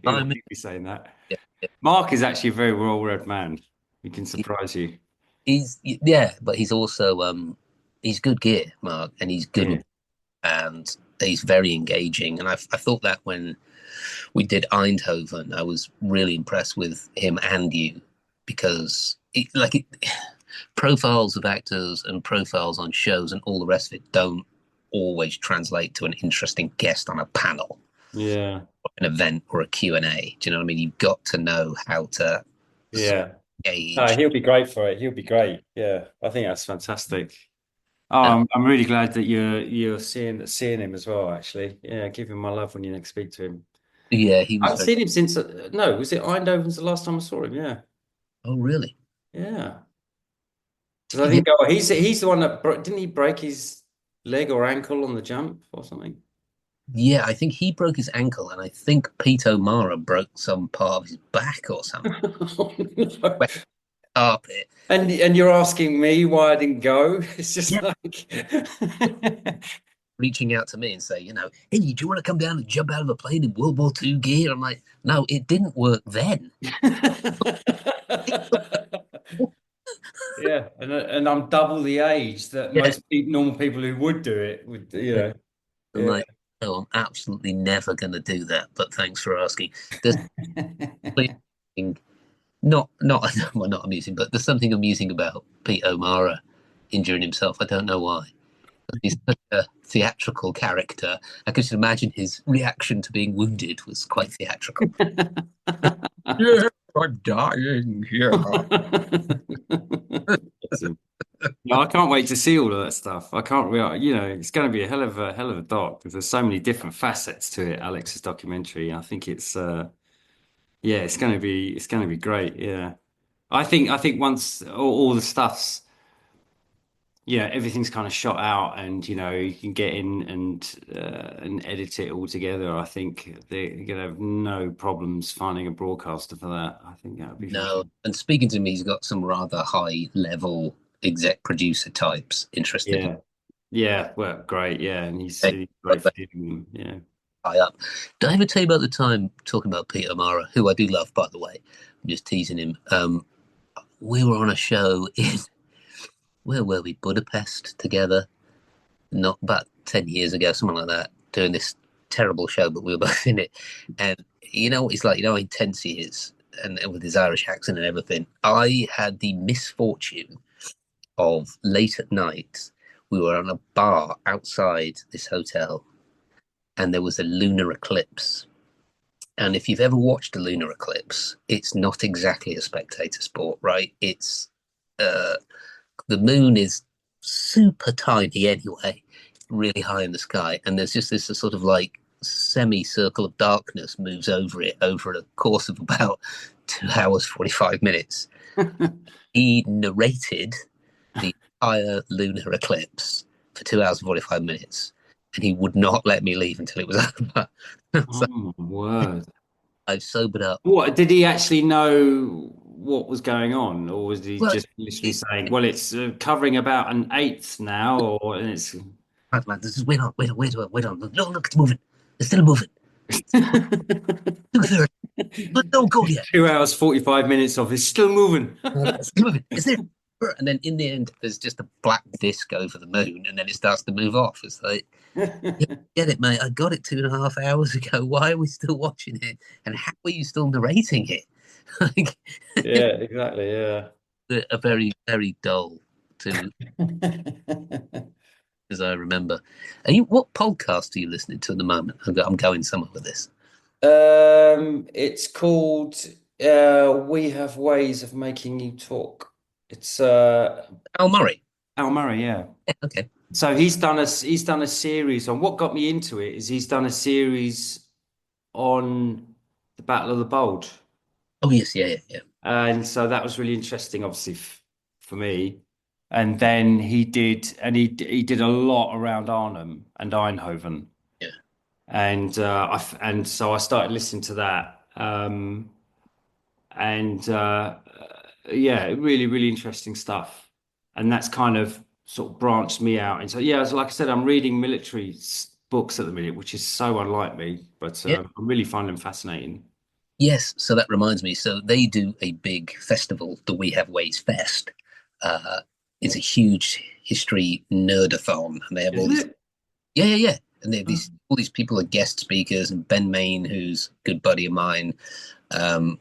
He'll be saying that. Yeah. Mark is actually a very well-read man. He can surprise you. But he's also he's good gear, Mark, and he's good, and he's very engaging. And I thought that when we did Eindhoven, I was really impressed with him and you, because profiles of actors and profiles on shows and all the rest of it don't always translate to an interesting guest on a panel, or an event, or a Q&A. Do you know what I mean? You've got to know how to engage. No, he'll be great for it. He'll be great. Yeah, I think that's fantastic. Oh, I'm really glad that you're seeing him as well. Actually, yeah, give him my love when you next speak to him. Yeah, he was. I've seen him since. No, was it Eindhoven's the last time I saw him? Yeah. Oh, really? Yeah. Because I think he's the one that didn't he break his leg or ankle on the jump or something? Yeah, I think he broke his ankle, and I think Pete O'Mara broke some part of his back or something. Oh, no. Carpet. And you're asking me why I didn't go? It's just reaching out to me and say, hey, do you want to come down and jump out of a plane in World War II gear? I'm like, no, it didn't work then. Yeah, and I'm double the age that most normal people who would do it would, I'm like, no, I'm absolutely never going to do that. But thanks for asking. There's not amusing, but there's something amusing about Pete O'Mara injuring himself. I don't know why. He's such a theatrical character. I could just imagine his reaction to being wounded was quite theatrical. Yeah, I'm dying. Yeah. No, I can't wait to see all of that stuff. I can't really, it's going to be a hell of a doc, because there's so many different facets to it. Alex's documentary. I think it's it's going to be great. Yeah, I think once all the stuff's everything's kind of shot out, and you can get in and edit it all together. I think they're gonna have no problems finding a broadcaster for that. I think that would be fun. And speaking to me, he's got some rather high level exec producer types interested. Yeah, well, great. Yeah, and he's great for doing them. High up. Did I ever tell you about the time talking about Pete O'Mara, who I do love, by the way? I'm just teasing him. We were on a show in, where were we? Budapest together, not about 10 years ago, something like that, doing this terrible show, but we were both in it. And you know what he's like, how intense he is, and with his Irish accent and everything. I had the misfortune of late at night, we were on a bar outside this hotel, and there was a lunar eclipse. And if you've ever watched a lunar eclipse, it's not exactly a spectator sport, right? It's the moon is super tiny anyway, really high in the sky, and there's just this sort of like semicircle of darkness moves over it over a course of about 2 hours 45 minutes. He narrated the entire lunar eclipse for 2 hours and 45 minutes, and he would not let me leave until it was over. So Oh my word. I've sobered up. What did he actually know what was going on, or was he Well, just literally saying, "Well, it's covering about an eighth now," or and it's man, this is wait on, wait on, wait on, wait on. No, look, it's moving. It's still moving. 2:30, but don't go yet. 2 hours 45 minutes of it's still moving. It's still moving. It's there. And then in the end, there's just a black disc over the moon, and then it starts to move off. It's like, get it, mate. I got it 2.5 hours ago. Why are we still watching it? And how are you still narrating it? Like, Yeah, exactly. Yeah. a very, very dull to, as I remember. What podcast are you listening to at the moment? I'm going somewhere with this. It's called We Have Ways of Making You Talk. It's Al Murray. Al Murray, yeah. Yeah, okay. So he's done a series on what got me into it is he's done a series on the Battle of the Bulge. Oh yes, yeah. And so that was really interesting, obviously, for me. And then he did a lot around Arnhem and Eindhoven. Yeah. And so I started listening to that. Yeah, really, really interesting stuff. And that's kind of sort of branched me out. And so, yeah, so like I said, I'm reading military books at the minute, which is so unlike me, but Yeah. I really find them fascinating. Yes, so that reminds me. So they do a big festival, the We Have Ways Fest. It's a huge history nerdathon, and they have all these. Yeah. And they have all these people are guest speakers, and Ben Main, who's a good buddy of mine, who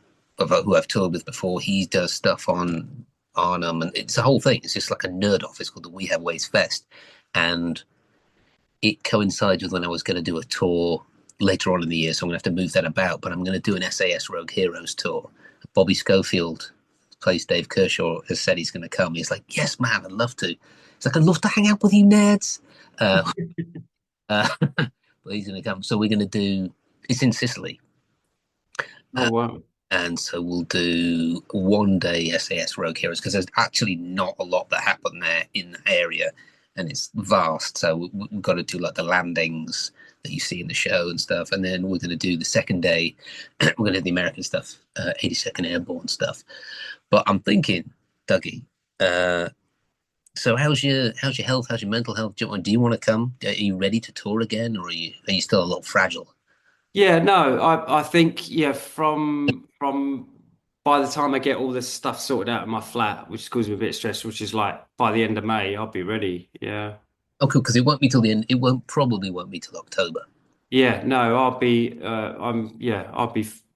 I've toured with before, he does stuff on Arnhem, and it's a whole thing. It's just like a nerd off. It's called the We Have Ways Fest, and it coincides with when I was going to do a tour later on in the year, so I'm going to have to move that about. But I'm going to do an SAS Rogue Heroes tour. Bobby Schofield plays Dave Kershaw, has said he's going to come. He's like, yes, man, I'd love to. He's like, I'd love to hang out with you nerds. But he's going to come. So we're going to do, it's in Sicily. Oh, wow. And so we'll do one day SAS Rogue Heroes because there's actually not a lot that happen there in the area, and it's vast. So we've got to do like the landings that you see in the show and stuff, and then we're going to do the second day. We're going to do the American stuff, 82nd Airborne stuff. But I'm thinking, Dougie. So how's your health? How's your mental health? Do you want to come? Are you ready to tour again, or are you still a little fragile? Yeah, no, I think from by the time I get all this stuff sorted out in my flat, which caused me a bit of stress, which is like by the end of May, I'll be ready. Yeah. Oh, cool, because it won't be till the end. It probably won't be till October. Yeah, no, I'll be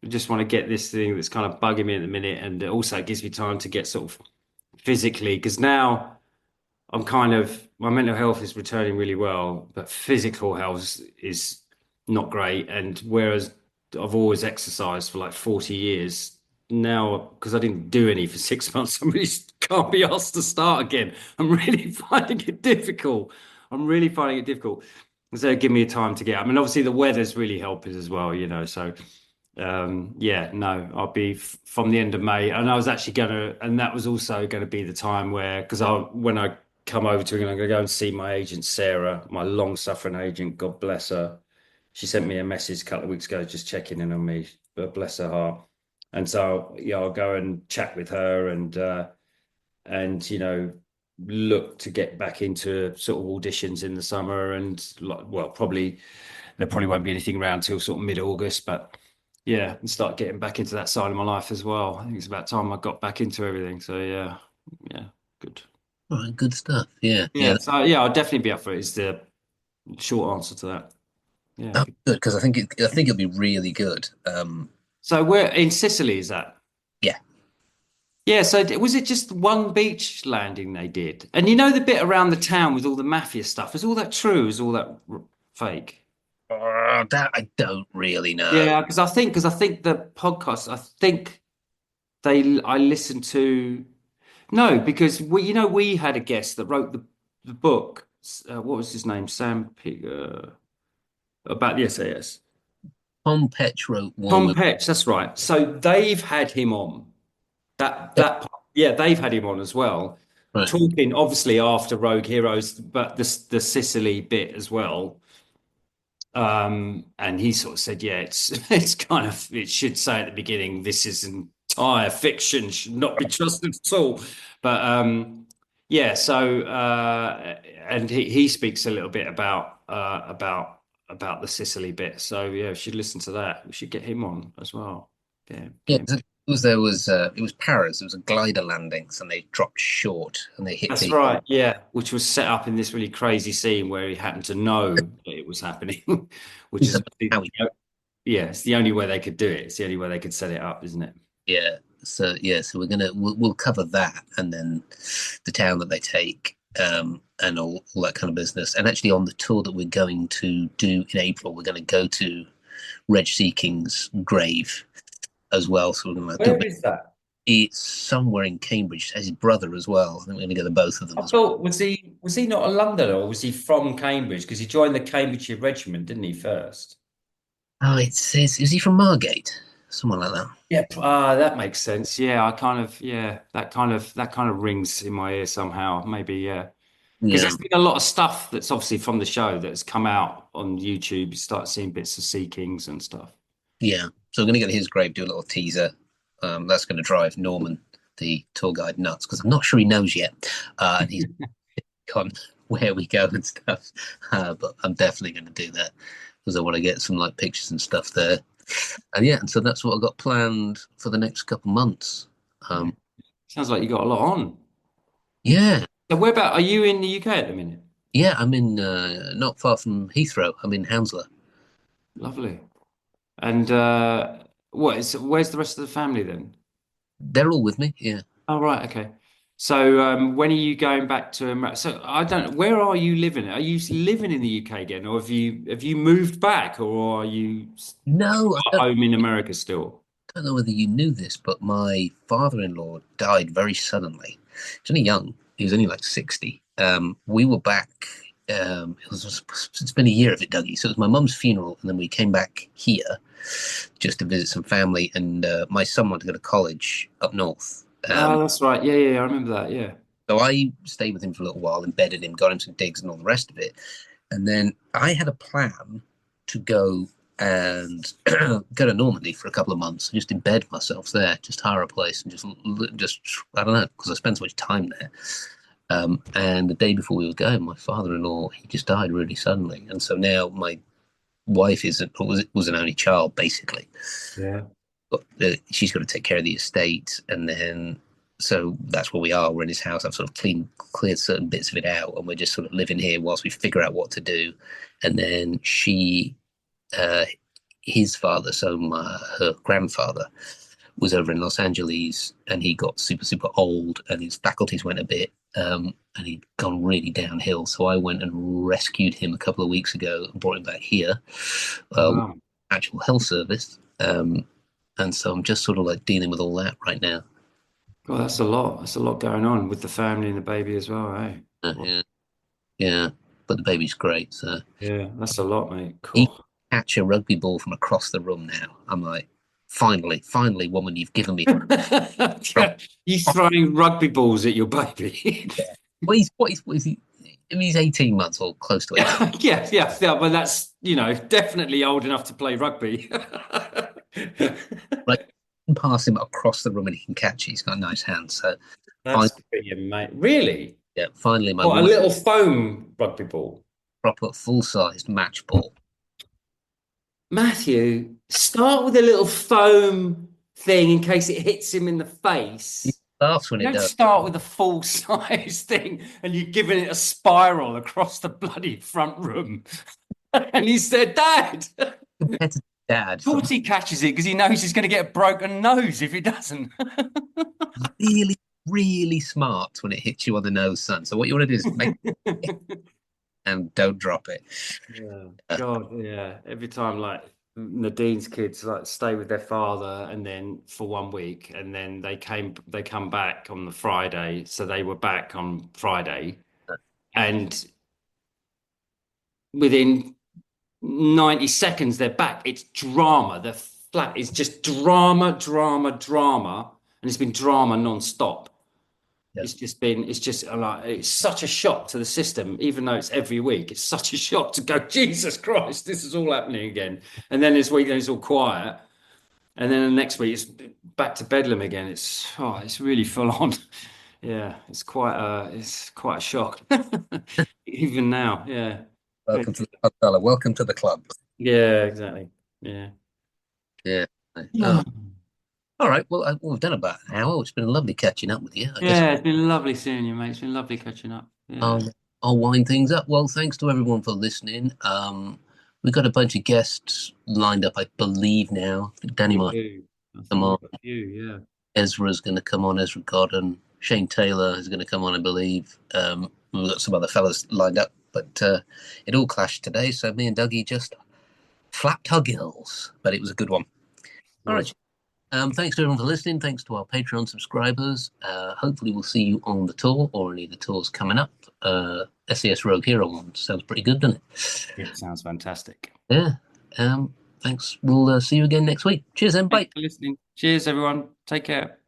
just want to get this thing that's kind of bugging me at the minute, and also it gives me time to get sort of physically, because now I'm kind of my mental health is returning really well, but physical health is not great. And whereas I've always exercised for like 40 years, now because I didn't do any for 6 months, I really can't be asked to start again. I'm really finding it difficult. I'm really finding it difficult. So give me time to get. I mean, obviously the weather's really helping as well, you know. So yeah, no, I'll be from the end of May, and I was actually and that was also going to be the time where because when I come over to England, I'm going to go and see my agent Sarah, my long-suffering agent. God bless her. She sent me a message a couple of weeks ago, just checking in on me. But bless her heart. And so yeah, I'll go and chat with her and you know look to get back into sort of auditions in the summer and well probably there probably won't be anything around till sort of mid-August, but yeah, and start getting back into that side of my life as well. I think it's about time I got back into everything. So yeah, good. All right, good stuff. Yeah. So yeah, I'll definitely be up for it. Is the short answer to that. Yeah. Oh, good, because I think it'll be really good. So we're in Sicily, is that? Yeah. Yeah, so was it just one beach landing they did? And you know the bit around the town with all the mafia stuff, is all that true? Is all that fake? That I don't really know. Yeah, because I think the podcast, I think I listened to No, because we had a guest that wrote the book. What was his name? Sam Pig, about the SAS. Tom Petch wrote one Tom with Petch, that's right. So they've had him on. Yeah, they've had him on as well, right. talking obviously after Rogue Heroes, but the Sicily bit as well. And he sort of said, yeah, it's kind of, it should say at the beginning, this is entire fiction, should not be trusted at all. But yeah, so and he speaks a little bit about the Sicily bit. So yeah, we should listen to that. We should get him on as well. Yeah, Yeah, get him. it was Paris. It was a glider landings, and they dropped short, and they hit That's the. right, yeah, which was set up in this really crazy scene where he happened to know that it was happening, which is, How he, yeah, it's the only way they could do it. It's the only way they could set it up, isn't it? yeah. So we'll cover that, and then the town that they take, and all that kind of business. And actually, on the tour that we're going to do in April, we're going to go to Reg Seeking's grave as well. So we're going to do a Where bit. is that? It's somewhere in Cambridge. As his brother as well. I think we're going to go to both of them I as well. thought was he not a Londoner or was he from Cambridge? Because he joined the Cambridgeshire Regiment, didn't he, first? Oh, it says, is he from Margate? Someone like that. Yeah, that makes sense. Yeah, that kind of rings in my ear somehow. Maybe, yeah. Because Yeah, there's been a lot of stuff that's obviously from the show that's come out on YouTube. You start seeing bits of Sea Kings and stuff. yeah. So we're going to go to his grave, do a little teaser. That's going to drive Norman, the tour guide, nuts because I'm not sure he knows yet, and he's on where we go and stuff. But I'm definitely going to do that because I want to get some like pictures and stuff there. And yeah, and so that's what I've got planned for the next couple months. Um, Sounds like you got a lot on. yeah, So where about are you in the UK at the minute? yeah. I'm in not far from Heathrow. I'm in Hounslow. Lovely. And where's the rest of the family then? They're all with me. Yeah. Oh, right, okay. So when are you going back to America? So I don't, where are you living? Are you living in the UK again, or have you moved back, or are you No, home in America still? don't know whether you knew this, but my father-in-law died very suddenly. He's only young. He was only like 60. We were back. It's been a year of it, Dougie. So it was my mum's funeral, and then we came back here just to visit some family. And my son wanted to go to college up north. Oh, that's right. Yeah, yeah, yeah, I remember that. Yeah. So I stayed with him for a little while, embedded him, got him some digs and all the rest of it. And then I had a plan to go and go to Normandy for a couple of months, just embed myself there, just hire a place and just I don't know, because I spent so much time there. And the day before we were going, my father-in-law, he just died really suddenly. And so now my wife was an only child, basically. Yeah. But she's got to take care of the estate, and then so that's where we are. We're in his house. I've sort of cleared certain bits of it out, and we're just sort of living here whilst we figure out what to do. And then his father, so her grandfather, was over in Los Angeles, and he got super super old, and his faculties went a bit, and he'd gone really downhill. So I went and rescued him a couple of weeks ago and brought him back here, Wow. actual health service. And so I'm just sort of like dealing with all that right now. God, that's a lot. That's a lot going on with the family and the baby as well, eh? Yeah, yeah. But the baby's great. So Yeah, that's a lot, mate. he Cool. catch a rugby ball from across the room now. I'm like, finally, woman, you've given me. You throwing rugby balls at your baby? Well, what is he? I mean, he's 18 months or close to it. Yeah, yeah, yeah. But that's, definitely old enough to play rugby. Like, pass him across the room and he can catch it. He's got a nice hand. So That's brilliant, mate. Really? yeah, finally, my What, a wife, little foam rugby ball? proper full-sized match ball. Matthew, start with a little foam thing in case it hits him in the face. He laughs when You it don't does. start with a full size thing and you're giving it a spiral across the bloody front room. And he said, Dad, Compared to Dad, of course he catches it because he knows he's going to get a broken nose if he doesn't. really, really smart when it hits you on the nose, son. So what you want to do is make and don't drop it. Yeah, God, yeah. Every time, like, Nadine's kids like stay with their father, and then for 1 week, and then they come back on the Friday, so they were back on Friday, and within 90 seconds they're back. It's drama. The flat is just drama, drama, drama, and it's been drama non-stop. Yeah. It's just like, it's such a shock to the system, even though it's every week. It's such a shock to go, Jesus Christ, this is all happening again. And then this week, it's all quiet. And then the next week, it's back to bedlam again. It's really full on. Yeah, it's quite a shock. Even now, yeah. Welcome to the club, fella. Welcome to the club. Yeah, exactly. Yeah. Yeah. Oh. All right. Well, we've done about an hour. It's been lovely catching up with you. I guess It's been lovely seeing you, mate. It's been lovely catching up. Yeah. I'll wind things up. Well, thanks to everyone for listening. We've got a bunch of guests lined up, I believe now. I think Danny might come on. Yeah. Ezra's going to come on, Ezra Godden. Shane Taylor is going to come on, I believe. We've got some other fellas lined up, but it all clashed today. So me and Dougie just flapped our gills, but it was a good one. All right. Thanks to everyone for listening. Thanks to our Patreon subscribers. Hopefully we'll see you on the tour or any of the tours coming up. SES Rogue Hero one sounds pretty good, doesn't it? It sounds fantastic. Yeah. Thanks. We'll see you again next week. Cheers, then. Bye. Thanks for listening. Cheers, everyone. Take care.